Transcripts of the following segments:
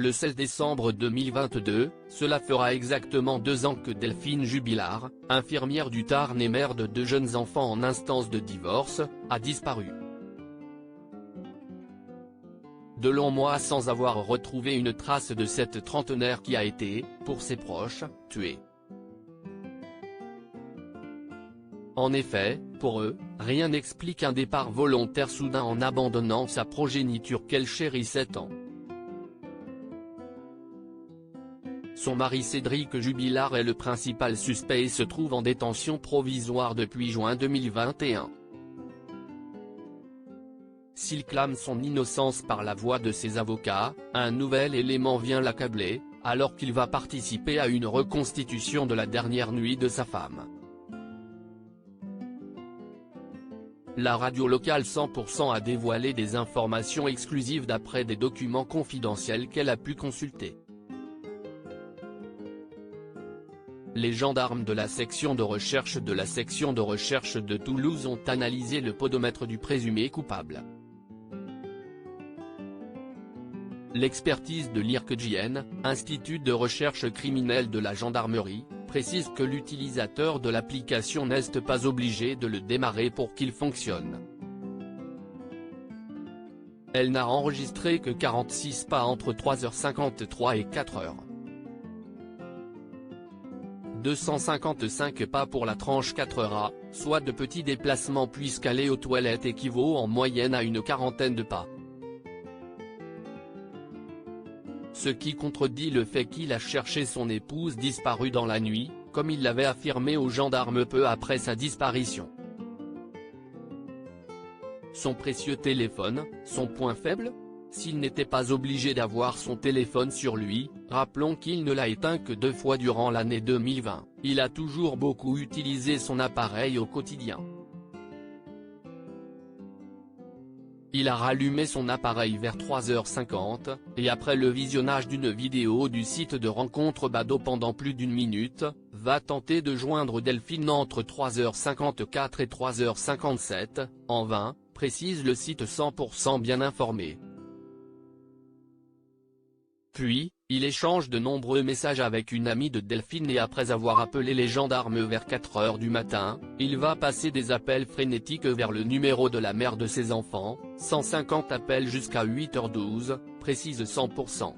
Le 16 décembre 2022, cela fera exactement 2 ans que Delphine Jubilard, infirmière du Tarn et mère de 2 jeunes enfants en instance de divorce, a disparu. De longs mois sans avoir retrouvé une trace de cette trentenaire qui a été, pour ses proches, tuée. En effet, pour eux, rien n'explique un départ volontaire soudain en abandonnant sa progéniture qu'elle chérissait tant. Son mari Cédric Jubilard est le principal suspect et se trouve en détention provisoire depuis juin 2021. S'il clame son innocence par la voix de ses avocats, un nouvel élément vient l'accabler, alors qu'il va participer à une reconstitution de la dernière nuit de sa femme. La radio locale 100% a dévoilé des informations exclusives d'après des documents confidentiels qu'elle a pu consulter. Les gendarmes de la section de recherche de Toulouse ont analysé le podomètre du présumé coupable. L'expertise de l'IRCGN, Institut de recherche criminelle de la gendarmerie, précise que l'utilisateur de l'application n'est pas obligé de le démarrer pour qu'il fonctionne. Elle n'a enregistré que 46 pas entre 3h53 et 4h. 255 pas pour la tranche 4h, soit de petits déplacements puisqu'aller aux toilettes équivaut en moyenne à une quarantaine de pas. Ce qui contredit le fait qu'il a cherché son épouse disparue dans la nuit, comme il l'avait affirmé aux gendarmes peu après sa disparition. Son précieux téléphone, son point faible ? S'il n'était pas obligé d'avoir son téléphone sur lui, rappelons qu'il ne l'a éteint que 2 fois durant l'année 2020, il a toujours beaucoup utilisé son appareil au quotidien. Il a rallumé son appareil vers 3h50, et après le visionnage d'une vidéo du site de rencontre Badoo pendant plus d'1 minute, va tenter de joindre Delphine entre 3h54 et 3h57, en vain, précise le site 100% bien informé. Puis, il échange de nombreux messages avec une amie de Delphine et après avoir appelé les gendarmes vers 4h du matin, il va passer des appels frénétiques vers le numéro de la mère de ses enfants, 150 appels jusqu'à 8h12, précise 100%.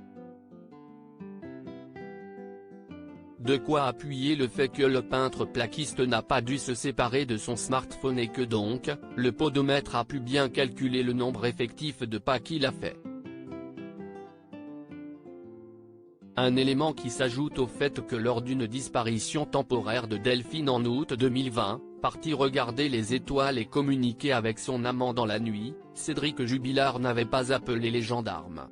De quoi appuyer le fait que le peintre plaquiste n'a pas dû se séparer de son smartphone et que donc, le podomètre a pu bien calculer le nombre effectif de pas qu'il a fait. Un élément qui s'ajoute au fait que lors d'une disparition temporaire de Delphine en août 2020, parti regarder les étoiles et communiquer avec son amant dans la nuit, Cédric Jubilard n'avait pas appelé les gendarmes.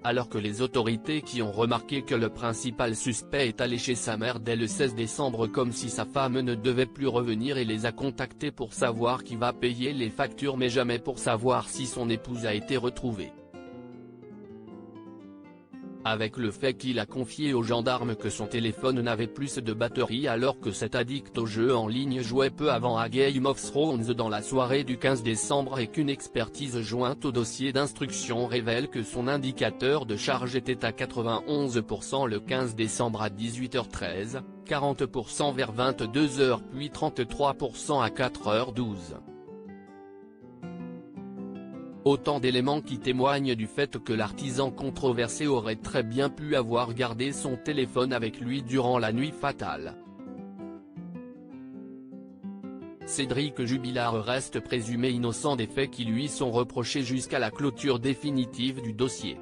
Alors que les autorités qui ont remarqué que le principal suspect est allé chez sa mère dès le 16 décembre comme si sa femme ne devait plus revenir et les a contactés pour savoir qui va payer les factures mais jamais pour savoir si son épouse a été retrouvée. Avec le fait qu'il a confié aux gendarmes que son téléphone n'avait plus de batterie alors que cet addict au jeu en ligne jouait peu avant à Game of Thrones dans la soirée du 15 décembre et qu'une expertise jointe au dossier d'instruction révèle que son indicateur de charge était à 91% le 15 décembre à 18h13, 40% vers 22h puis 33% à 4h12. Autant d'éléments qui témoignent du fait que l'artisan controversé aurait très bien pu avoir gardé son téléphone avec lui durant la nuit fatale. Cédric Jubilard reste présumé innocent des faits qui lui sont reprochés jusqu'à la clôture définitive du dossier.